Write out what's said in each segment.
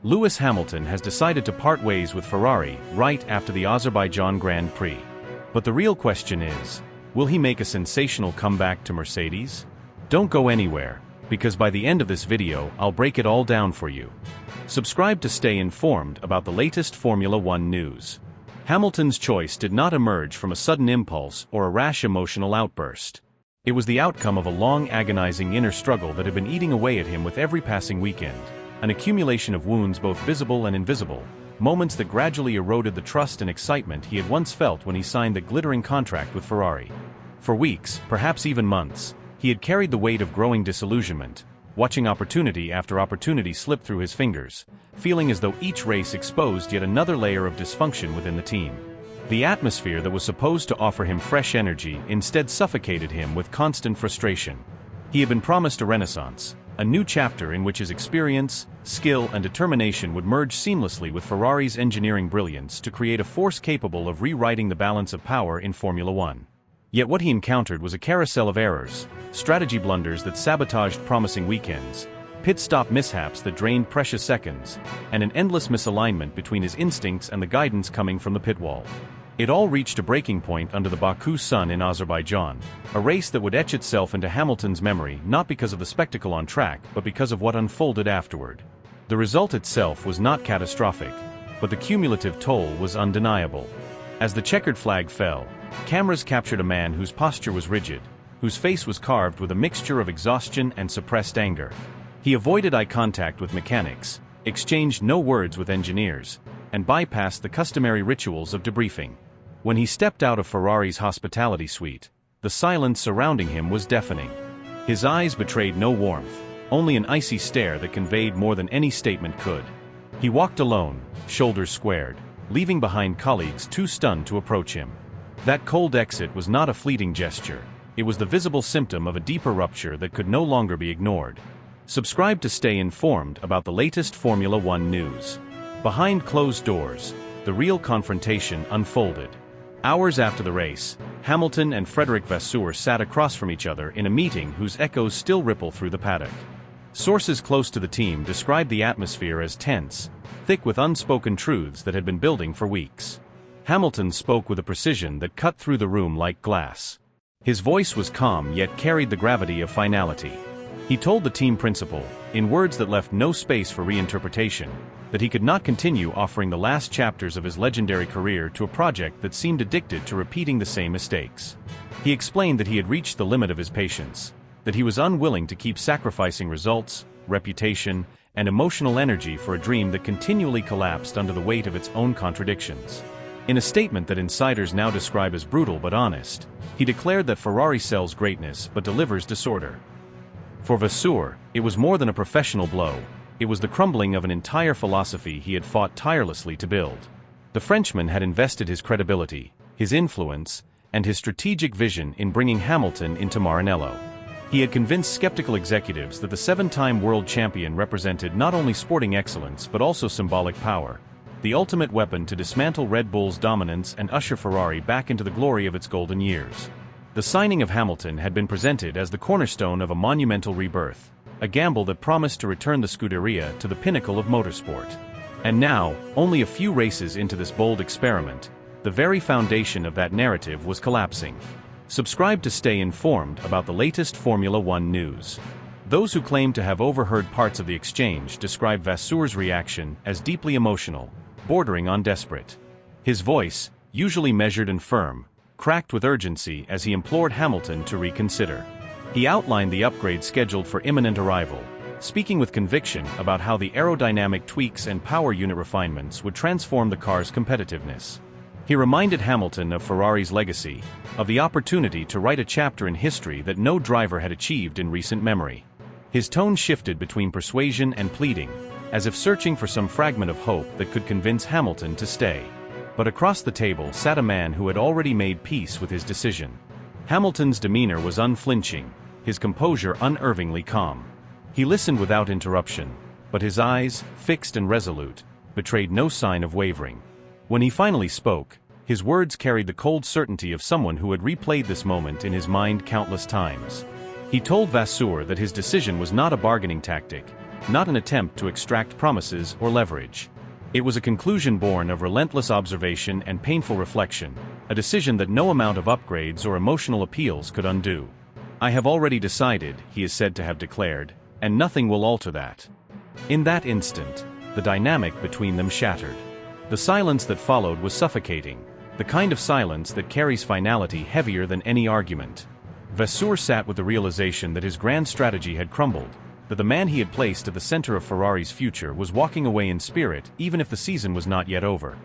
Lewis Hamilton has decided to part ways with Ferrari right after the Azerbaijan Grand Prix. But the real question is, will he make a sensational comeback to Mercedes? Don't go anywhere, because by the end of this video I'll break it all down for you. Subscribe to stay informed about the latest Formula One news. Hamilton's choice did not emerge from a sudden impulse or a rash emotional outburst. It was the outcome of a long, agonizing inner struggle that had been eating away at him with every passing weekend. An accumulation of wounds both visible and invisible, moments that gradually eroded the trust and excitement he had once felt when he signed the glittering contract with Ferrari. For weeks, perhaps even months, he had carried the weight of growing disillusionment, watching opportunity after opportunity slip through his fingers, feeling as though each race exposed yet another layer of dysfunction within the team. The atmosphere that was supposed to offer him fresh energy instead suffocated him with constant frustration. He had been promised a renaissance, a new chapter in which his experience, skill, and determination would merge seamlessly with Ferrari's engineering brilliance to create a force capable of rewriting the balance of power in Formula One. Yet what he encountered was a carousel of errors, strategy blunders that sabotaged promising weekends, pit stop mishaps that drained precious seconds, and an endless misalignment between his instincts and the guidance coming from the pit wall. It all reached a breaking point under the Baku sun in Azerbaijan, a race that would etch itself into Hamilton's memory not because of the spectacle on track but because of what unfolded afterward. The result itself was not catastrophic, but the cumulative toll was undeniable. As the checkered flag fell, cameras captured a man whose posture was rigid, whose face was carved with a mixture of exhaustion and suppressed anger. He avoided eye contact with mechanics, exchanged no words with engineers, and bypassed the customary rituals of debriefing. When he stepped out of Ferrari's hospitality suite, the silence surrounding him was deafening. His eyes betrayed no warmth, only an icy stare that conveyed more than any statement could. He walked alone, shoulders squared, leaving behind colleagues too stunned to approach him. That cold exit was not a fleeting gesture, it was the visible symptom of a deeper rupture that could no longer be ignored. Subscribe to stay informed about the latest Formula One news. Behind closed doors, the real confrontation unfolded. Hours after the race, Hamilton and Frédéric Vasseur sat across from each other in a meeting whose echoes still ripple through the paddock. Sources close to the team described the atmosphere as tense, thick with unspoken truths that had been building for weeks. Hamilton spoke with a precision that cut through the room like glass. His voice was calm yet carried the gravity of finality. He told the team principal, in words that left no space for reinterpretation, that he could not continue offering the last chapters of his legendary career to a project that seemed addicted to repeating the same mistakes. He explained that he had reached the limit of his patience, that he was unwilling to keep sacrificing results, reputation, and emotional energy for a dream that continually collapsed under the weight of its own contradictions. In a statement that insiders now describe as brutal but honest, he declared that Ferrari sells greatness but delivers disorder. For Vasseur, it was more than a professional blow. It was the crumbling of an entire philosophy he had fought tirelessly to build. The Frenchman had invested his credibility, his influence, and his strategic vision in bringing Hamilton into Maranello. He had convinced skeptical executives that the seven-time world champion represented not only sporting excellence but also symbolic power, the ultimate weapon to dismantle Red Bull's dominance and usher Ferrari back into the glory of its golden years. The signing of Hamilton had been presented as the cornerstone of a monumental rebirth, a gamble that promised to return the Scuderia to the pinnacle of motorsport. And now, only a few races into this bold experiment, the very foundation of that narrative was collapsing. Subscribe to stay informed about the latest Formula One news. Those who claim to have overheard parts of the exchange describe Vasseur's reaction as deeply emotional, bordering on desperate. His voice, usually measured and firm, cracked with urgency as he implored Hamilton to reconsider. He outlined the upgrade scheduled for imminent arrival, speaking with conviction about how the aerodynamic tweaks and power unit refinements would transform the car's competitiveness. He reminded Hamilton of Ferrari's legacy, of the opportunity to write a chapter in history that no driver had achieved in recent memory. His tone shifted between persuasion and pleading, as if searching for some fragment of hope that could convince Hamilton to stay. But across the table sat a man who had already made peace with his decision. Hamilton's demeanor was unflinching, his composure unervingly calm. He listened without interruption, but his eyes, fixed and resolute, betrayed no sign of wavering. When he finally spoke, his words carried the cold certainty of someone who had replayed this moment in his mind countless times. He told Vasseur that his decision was not a bargaining tactic, not an attempt to extract promises or leverage. It was a conclusion born of relentless observation and painful reflection, a decision that no amount of upgrades or emotional appeals could undo. "I have already decided," he is said to have declared, "and nothing will alter that." In that instant, the dynamic between them shattered. The silence that followed was suffocating, the kind of silence that carries finality heavier than any argument. Vasseur sat with the realization that his grand strategy had crumbled, that the man he had placed at the center of Ferrari's future was walking away in spirit even if the season was not yet over.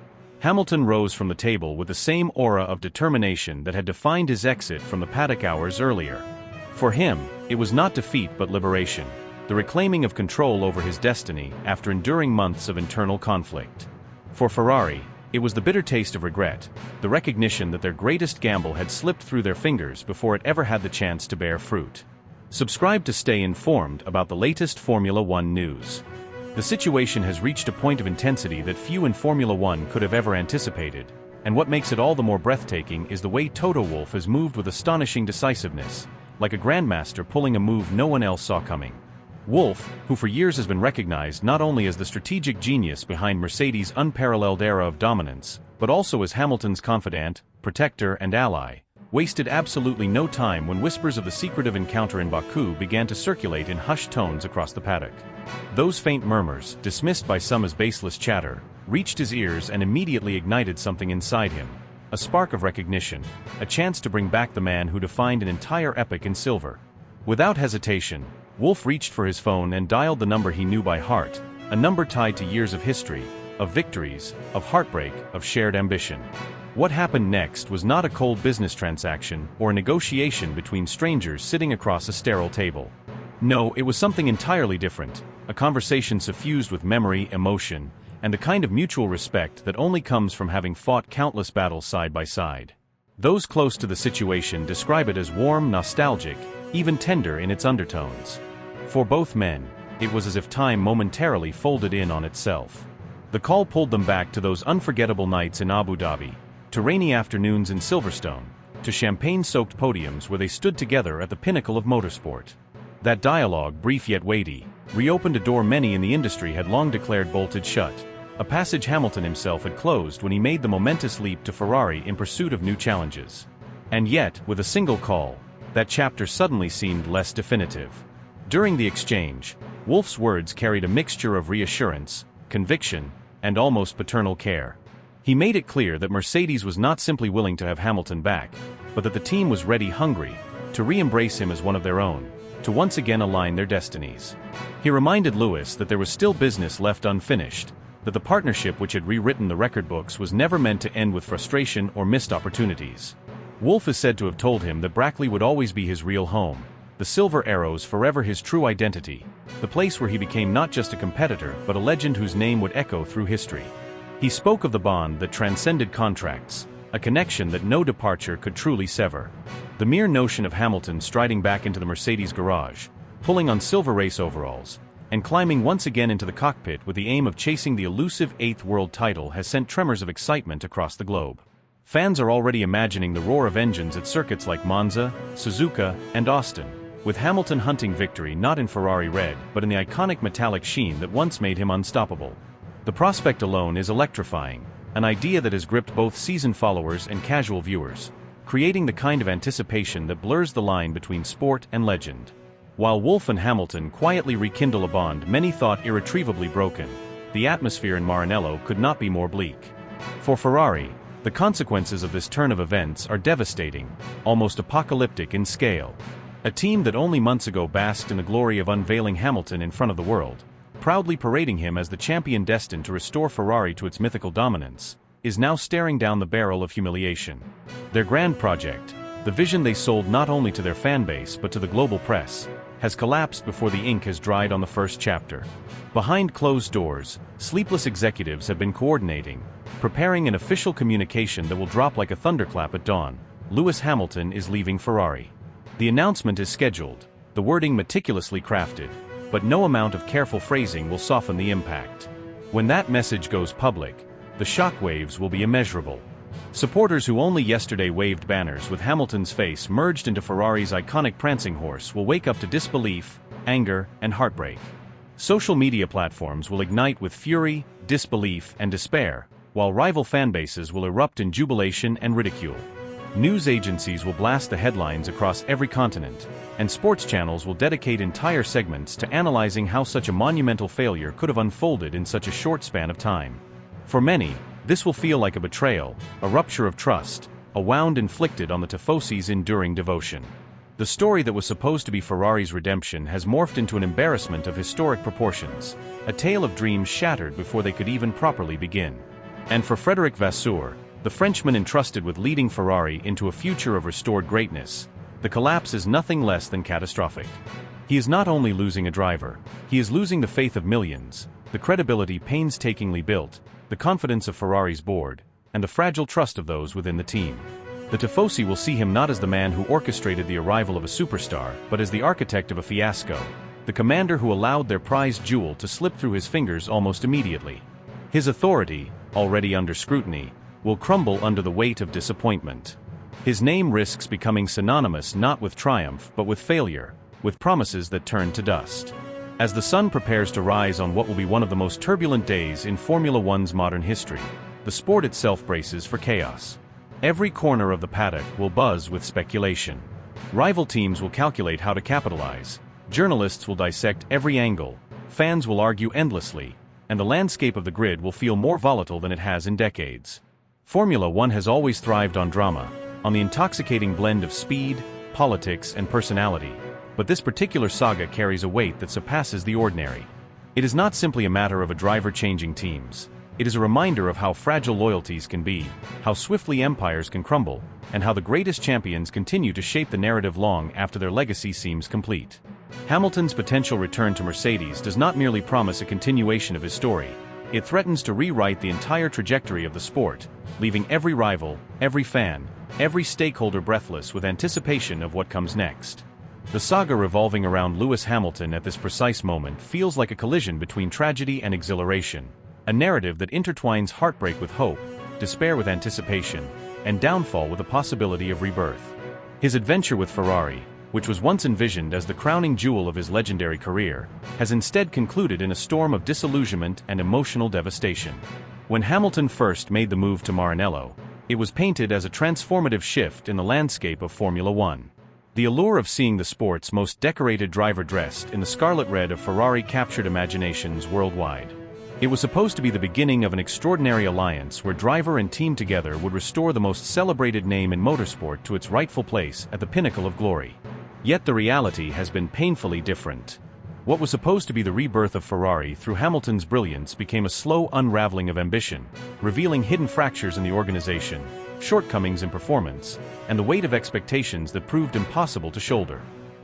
Hamilton rose from the table with the same aura of determination that had defined his exit from the paddock hours earlier. For him, it was not defeat but liberation, the reclaiming of control over his destiny after enduring months of internal conflict. For Ferrari, it was the bitter taste of regret, the recognition that their greatest gamble had slipped through their fingers before it ever had the chance to bear fruit. Subscribe to stay informed about the latest Formula One news. The situation has reached a point of intensity that few in Formula One could have ever anticipated, and what makes it all the more breathtaking is the way Toto Wolf has moved with astonishing decisiveness, like a grandmaster pulling a move no one else saw coming. Wolf, who for years has been recognized not only as the strategic genius behind Mercedes' unparalleled era of dominance, but also as Hamilton's confidant, protector and ally, wasted absolutely no time when whispers of the secretive encounter in Baku began to circulate in hushed tones across the paddock. Those faint murmurs, dismissed by some as baseless chatter, reached his ears and immediately ignited something inside him. A spark of recognition, a chance to bring back the man who defined an entire epoch in silver. Without hesitation, Wolf reached for his phone and dialed the number he knew by heart, a number tied to years of history, of victories, of heartbreak, of shared ambition. What happened next was not a cold business transaction or a negotiation between strangers sitting across a sterile table. No, it was something entirely different, a conversation suffused with memory, emotion, and the kind of mutual respect that only comes from having fought countless battles side by side. Those close to the situation describe it as warm, nostalgic, even tender in its undertones. For both men, it was as if time momentarily folded in on itself. The call pulled them back to those unforgettable nights in Abu Dhabi, to rainy afternoons in Silverstone, to champagne-soaked podiums where they stood together at the pinnacle of motorsport. That dialogue, brief yet weighty, reopened a door many in the industry had long declared bolted shut, a passage Hamilton himself had closed when he made the momentous leap to Ferrari in pursuit of new challenges. And yet, with a single call, that chapter suddenly seemed less definitive. During the exchange, Wolf's words carried a mixture of reassurance, conviction, and almost paternal care. He made it clear that Mercedes was not simply willing to have Hamilton back, but that the team was ready, hungry, to re-embrace him as one of their own, to once again align their destinies. He reminded Lewis that there was still business left unfinished, that the partnership which had rewritten the record books was never meant to end with frustration or missed opportunities. Wolf is said to have told him that Brackley would always be his real home, the Silver Arrows forever his true identity, the place where he became not just a competitor but a legend whose name would echo through history. He spoke of the bond that transcended contracts, a connection that no departure could truly sever. The mere notion of Hamilton striding back into the Mercedes garage, pulling on silver race overalls, and climbing once again into the cockpit with the aim of chasing the elusive 8th world title has sent tremors of excitement across the globe. Fans are already imagining the roar of engines at circuits like Monza, Suzuka, and Austin, with Hamilton hunting victory not in Ferrari red but in the iconic metallic sheen that once made him unstoppable. The prospect alone is electrifying, an idea that has gripped both season followers and casual viewers, creating the kind of anticipation that blurs the line between sport and legend. While Wolf and Hamilton quietly rekindle a bond many thought irretrievably broken, the atmosphere in Maranello could not be more bleak. For Ferrari, the consequences of this turn of events are devastating, almost apocalyptic in scale. A team that only months ago basked in the glory of unveiling Hamilton in front of the world, proudly parading him as the champion destined to restore Ferrari to its mythical dominance, is now staring down the barrel of humiliation. Their grand project, the vision they sold not only to their fanbase but to the global press, has collapsed before the ink has dried on the first chapter. Behind closed doors, sleepless executives have been coordinating, preparing an official communication that will drop like a thunderclap at dawn. Lewis Hamilton is leaving Ferrari. The announcement is scheduled, the wording meticulously crafted, but no amount of careful phrasing will soften the impact. When that message goes public, the shockwaves will be immeasurable. Supporters who only yesterday waved banners with Hamilton's face merged into Ferrari's iconic prancing horse will wake up to disbelief, anger, and heartbreak. Social media platforms will ignite with fury, disbelief, and despair, while rival fanbases will erupt in jubilation and ridicule. News agencies will blast the headlines across every continent, and sports channels will dedicate entire segments to analyzing how such a monumental failure could have unfolded in such a short span of time. For many, this will feel like a betrayal, a rupture of trust, a wound inflicted on the Tifosi's enduring devotion. The story that was supposed to be Ferrari's redemption has morphed into an embarrassment of historic proportions, a tale of dreams shattered before they could even properly begin. And for Frédéric Vasseur, the Frenchman entrusted with leading Ferrari into a future of restored greatness, the collapse is nothing less than catastrophic. He is not only losing a driver, he is losing the faith of millions, the credibility painstakingly built, the confidence of Ferrari's board, and the fragile trust of those within the team. The Tifosi will see him not as the man who orchestrated the arrival of a superstar, but as the architect of a fiasco, the commander who allowed their prized jewel to slip through his fingers almost immediately. His authority, already under scrutiny, will crumble under the weight of disappointment. His name risks becoming synonymous not with triumph but with failure, with promises that turn to dust. As the sun prepares to rise on what will be one of the most turbulent days in Formula One's modern history, the sport itself braces for chaos. Every corner of the paddock will buzz with speculation. Rival teams will calculate how to capitalize, journalists will dissect every angle, fans will argue endlessly, and the landscape of the grid will feel more volatile than it has in decades. Formula One has always thrived on drama, on the intoxicating blend of speed, politics, and personality, but this particular saga carries a weight that surpasses the ordinary. It is not simply a matter of a driver changing teams. It is a reminder of how fragile loyalties can be, how swiftly empires can crumble, and how the greatest champions continue to shape the narrative long after their legacy seems complete. Hamilton's potential return to Mercedes does not merely promise a continuation of his story, it threatens to rewrite the entire trajectory of the sport, leaving every rival, every fan, every stakeholder breathless with anticipation of what comes next. The saga revolving around Lewis Hamilton at this precise moment feels like a collision between tragedy and exhilaration, a narrative that intertwines heartbreak with hope, despair with anticipation, and downfall with the possibility of rebirth. His adventure with Ferrari, which was once envisioned as the crowning jewel of his legendary career, has instead concluded in a storm of disillusionment and emotional devastation. When Hamilton first made the move to Maranello, it was painted as a transformative shift in the landscape of Formula One. The allure of seeing the sport's most decorated driver dressed in the scarlet red of Ferrari captured imaginations worldwide. It was supposed to be the beginning of an extraordinary alliance where driver and team together would restore the most celebrated name in motorsport to its rightful place at the pinnacle of glory. Yet the reality has been painfully different. What was supposed to be the rebirth of Ferrari through Hamilton's brilliance became a slow unraveling of ambition, revealing hidden fractures in the organization, shortcomings in performance, and the weight of expectations that proved impossible to shoulder.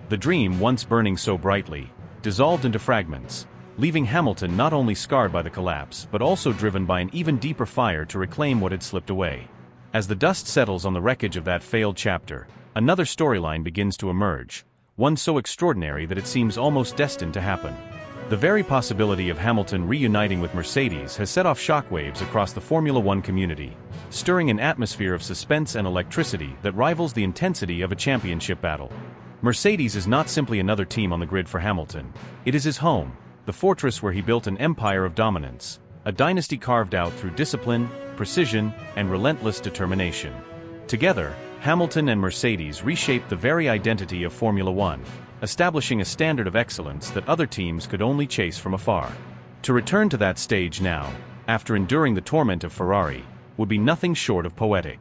The dream, once burning so brightly, dissolved into fragments, leaving Hamilton not only scarred by the collapse but also driven by an even deeper fire to reclaim what had slipped away. As the dust settles on the wreckage of that failed chapter, another storyline begins to emerge, one so extraordinary that it seems almost destined to happen. The very possibility of Hamilton reuniting with Mercedes has set off shockwaves across the Formula One community, stirring an atmosphere of suspense and electricity that rivals the intensity of a championship battle. Mercedes is not simply another team on the grid for Hamilton, it is his home, the fortress where he built an empire of dominance, a dynasty carved out through discipline, precision, and relentless determination. Together, Hamilton and Mercedes reshaped the very identity of Formula One, establishing a standard of excellence that other teams could only chase from afar. To return to that stage now, after enduring the torment of Ferrari, would be nothing short of poetic.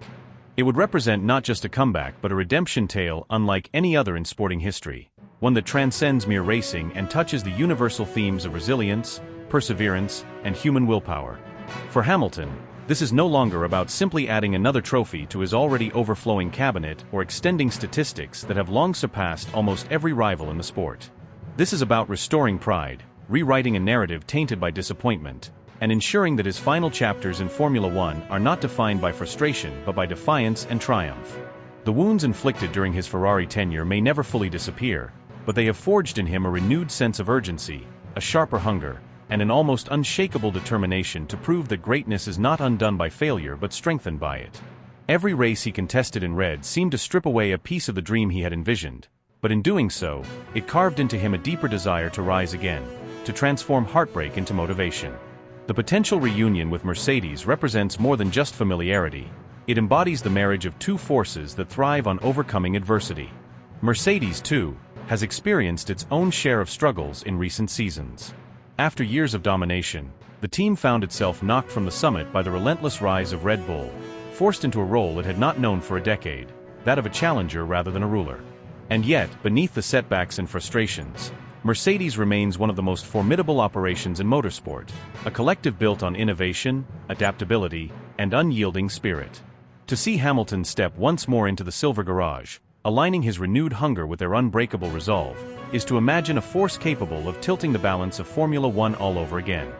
It would represent not just a comeback but a redemption tale unlike any other in sporting history, one that transcends mere racing and touches the universal themes of resilience, perseverance, and human willpower. For Hamilton, this is no longer about simply adding another trophy to his already overflowing cabinet or extending statistics that have long surpassed almost every rival in the sport. This is about restoring pride, rewriting a narrative tainted by disappointment, and ensuring that his final chapters in Formula One are not defined by frustration but by defiance and triumph. The wounds inflicted during his Ferrari tenure may never fully disappear, but they have forged in him a renewed sense of urgency, a sharper hunger, and an almost unshakable determination to prove that greatness is not undone by failure but strengthened by it. Every race he contested in red seemed to strip away a piece of the dream he had envisioned, but in doing so, it carved into him a deeper desire to rise again, to transform heartbreak into motivation. The potential reunion with Mercedes represents more than just familiarity. It embodies the marriage of two forces that thrive on overcoming adversity. Mercedes, too, has experienced its own share of struggles in recent seasons. After years of domination, the team found itself knocked from the summit by the relentless rise of Red Bull, forced into a role it had not known for a decade, that of a challenger rather than a ruler. And yet, beneath the setbacks and frustrations, Mercedes remains one of the most formidable operations in motorsport, a collective built on innovation, adaptability, and unyielding spirit. To see Hamilton step once more into the silver garage, aligning his renewed hunger with their unbreakable resolve, is to imagine a force capable of tilting the balance of Formula One all over again.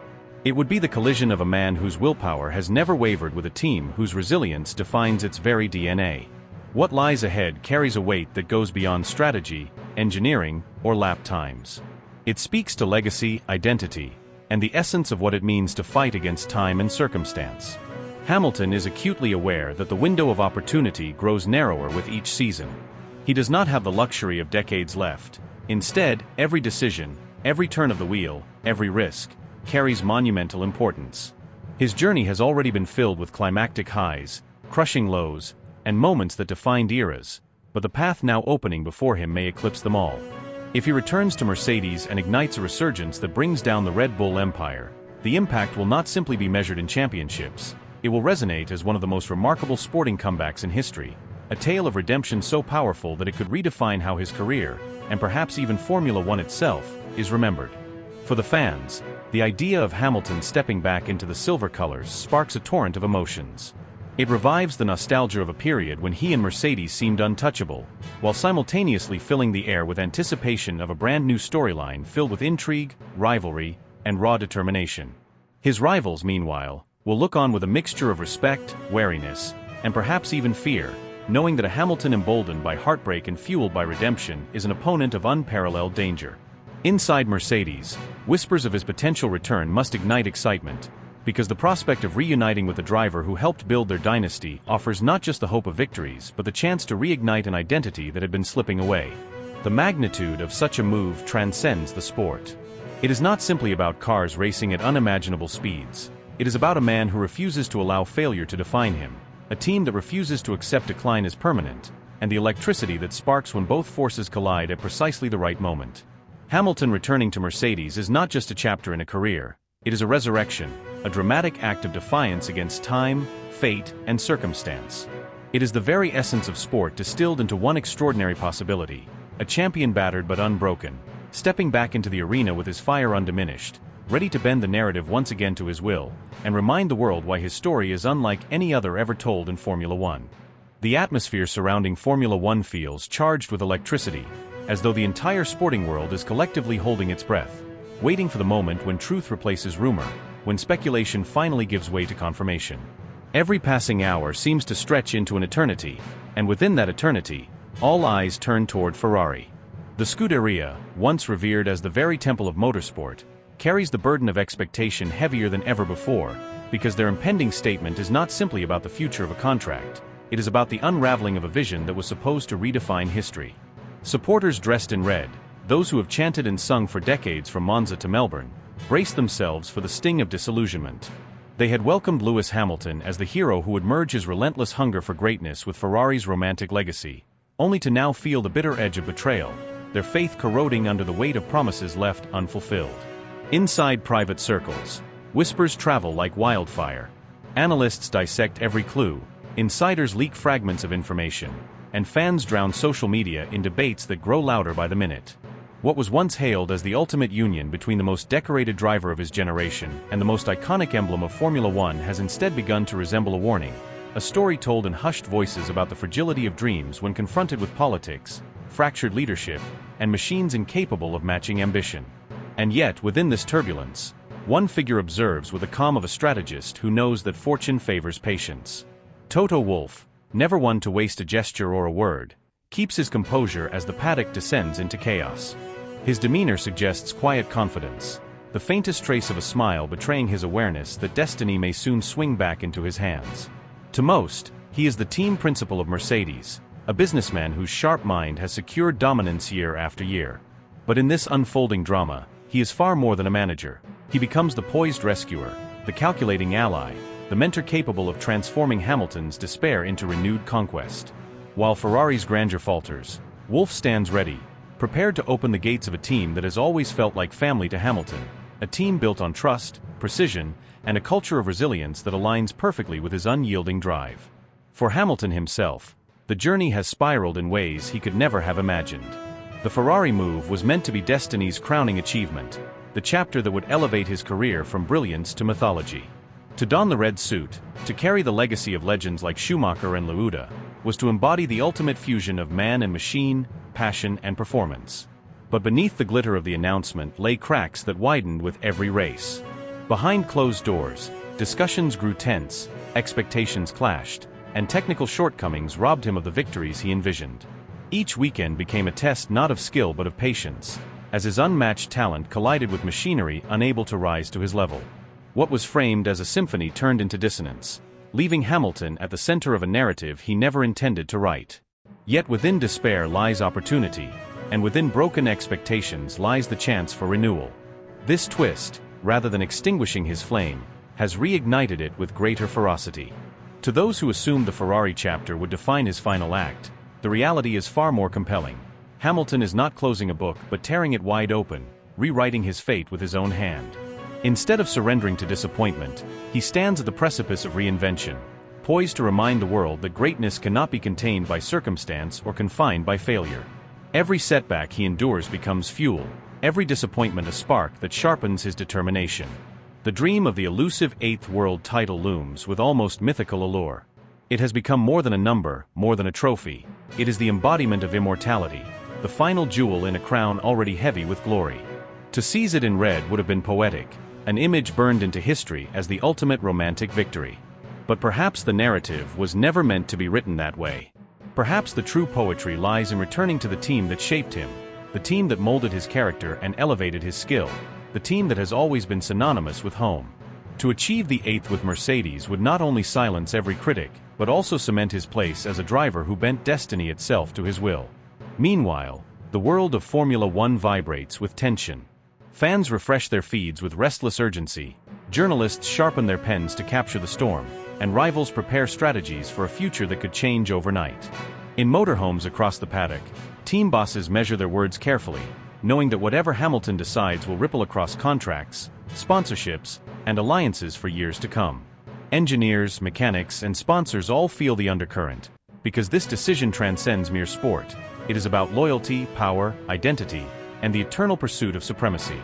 It would be the collision of a man whose willpower has never wavered with a team whose resilience defines its very DNA. What lies ahead carries a weight that goes beyond strategy, engineering, or lap times. It speaks to legacy, identity, and the essence of what it means to fight against time and circumstance. Hamilton is acutely aware that the window of opportunity grows narrower with each season. He does not have the luxury of decades left. Instead, every decision, every turn of the wheel, every risk, carries monumental importance. His journey has already been filled with climactic highs, crushing lows, and moments that defined eras, but the path now opening before him may eclipse them all. If he returns to Mercedes and ignites a resurgence that brings down the Red Bull empire, the impact will not simply be measured in championships, it will resonate as one of the most remarkable sporting comebacks in history, a tale of redemption so powerful that it could redefine how his career, and perhaps even Formula One itself, is remembered. For the fans, the idea of Hamilton stepping back into the silver colors sparks a torrent of emotions. It revives the nostalgia of a period when he and Mercedes seemed untouchable, while simultaneously filling the air with anticipation of a brand new storyline filled with intrigue, rivalry, and raw determination. His rivals, meanwhile, will look on with a mixture of respect, wariness, and perhaps even fear, knowing that a Hamilton emboldened by heartbreak and fueled by redemption is an opponent of unparalleled danger. Inside Mercedes, whispers of his potential return must ignite excitement, because the prospect of reuniting with the driver who helped build their dynasty offers not just the hope of victories but the chance to reignite an identity that had been slipping away. The magnitude of such a move transcends the sport. It is not simply about cars racing at unimaginable speeds. It is about a man who refuses to allow failure to define him, a team that refuses to accept decline as permanent, and the electricity that sparks when both forces collide at precisely the right moment. Hamilton returning to Mercedes is not just a chapter in a career, it is a resurrection, a dramatic act of defiance against time, fate, and circumstance. It is the very essence of sport distilled into one extraordinary possibility, a champion battered but unbroken, stepping back into the arena with his fire undiminished, ready to bend the narrative once again to his will, and remind the world why his story is unlike any other ever told in Formula One. The atmosphere surrounding Formula One feels charged with electricity, as though the entire sporting world is collectively holding its breath, waiting for the moment when truth replaces rumor, when speculation finally gives way to confirmation. Every passing hour seems to stretch into an eternity, and within that eternity, all eyes turn toward Ferrari. The Scuderia, once revered as the very temple of motorsport, carries the burden of expectation heavier than ever before, because their impending statement is not simply about the future of a contract, it is about the unraveling of a vision that was supposed to redefine history. Supporters dressed in red, those who have chanted and sung for decades from Monza to Melbourne, braced themselves for the sting of disillusionment. They had welcomed Lewis Hamilton as the hero who would merge his relentless hunger for greatness with Ferrari's romantic legacy, only to now feel the bitter edge of betrayal, their faith corroding under the weight of promises left unfulfilled. Inside private circles, whispers travel like wildfire. Analysts dissect every clue, insiders leak fragments of information, and fans drown social media in debates that grow louder by the minute. What was once hailed as the ultimate union between the most decorated driver of his generation and the most iconic emblem of Formula One has instead begun to resemble a warning, a story told in hushed voices about the fragility of dreams when confronted with politics, fractured leadership, and machines incapable of matching ambition. And yet, within this turbulence, one figure observes with the calm of a strategist who knows that fortune favors patience. Toto Wolf, never one to waste a gesture or a word, keeps his composure as the paddock descends into chaos. His demeanor suggests quiet confidence, the faintest trace of a smile betraying his awareness that destiny may soon swing back into his hands. To most, he is the team principal of Mercedes, a businessman whose sharp mind has secured dominance year after year. But in this unfolding drama, he is far more than a manager. He becomes the poised rescuer, the calculating ally, the mentor capable of transforming Hamilton's despair into renewed conquest. While Ferrari's grandeur falters, Wolf stands ready, prepared to open the gates of a team that has always felt like family to Hamilton, a team built on trust, precision, and a culture of resilience that aligns perfectly with his unyielding drive. For Hamilton himself, the journey has spiraled in ways he could never have imagined. The Ferrari move was meant to be destiny's crowning achievement, the chapter that would elevate his career from brilliance to mythology. To don the red suit, to carry the legacy of legends like Schumacher and Lauda, was to embody the ultimate fusion of man and machine, passion and performance. But beneath the glitter of the announcement lay cracks that widened with every race. Behind closed doors, discussions grew tense, expectations clashed, and technical shortcomings robbed him of the victories he envisioned. Each weekend became a test not of skill but of patience, as his unmatched talent collided with machinery unable to rise to his level. What was framed as a symphony turned into dissonance, leaving Hamilton at the center of a narrative he never intended to write. Yet within despair lies opportunity, and within broken expectations lies the chance for renewal. This twist, rather than extinguishing his flame, has reignited it with greater ferocity. To those who assumed the Ferrari chapter would define his final act, the reality is far more compelling. Hamilton is not closing a book but tearing it wide open, rewriting his fate with his own hand. Instead of surrendering to disappointment, he stands at the precipice of reinvention, poised to remind the world that greatness cannot be contained by circumstance or confined by failure. Every setback he endures becomes fuel, every disappointment a spark that sharpens his determination. The dream of the elusive 8th world title looms with almost mythical allure. It has become more than a number, more than a trophy. It is the embodiment of immortality, the final jewel in a crown already heavy with glory. To seize it in red would have been poetic, an image burned into history as the ultimate romantic victory. But perhaps the narrative was never meant to be written that way. Perhaps the true poetry lies in returning to the team that shaped him, the team that molded his character and elevated his skill, the team that has always been synonymous with home. To achieve the 8th with Mercedes would not only silence every critic, but also cement his place as a driver who bent destiny itself to his will. Meanwhile, the world of Formula One vibrates with tension. Fans refresh their feeds with restless urgency, journalists sharpen their pens to capture the storm, and rivals prepare strategies for a future that could change overnight. In motorhomes across the paddock, team bosses measure their words carefully, knowing that whatever Hamilton decides will ripple across contracts, sponsorships, and alliances for years to come. Engineers, mechanics, and sponsors all feel the undercurrent, because this decision transcends mere sport. It is about loyalty, power, identity, and the eternal pursuit of supremacy.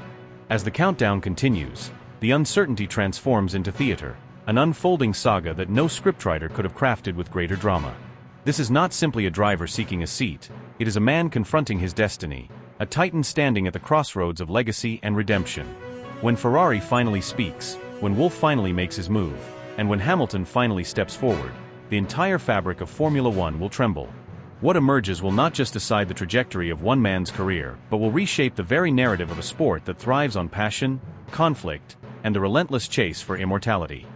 As the countdown continues, the uncertainty transforms into theater, an unfolding saga that no scriptwriter could have crafted with greater drama. This is not simply a driver seeking a seat, it is a man confronting his destiny, a titan standing at the crossroads of legacy and redemption. When Ferrari finally speaks, when Wolf finally makes his move, and when Hamilton finally steps forward, the entire fabric of Formula One will tremble. What emerges will not just decide the trajectory of one man's career, but will reshape the very narrative of a sport that thrives on passion, conflict, and the relentless chase for immortality.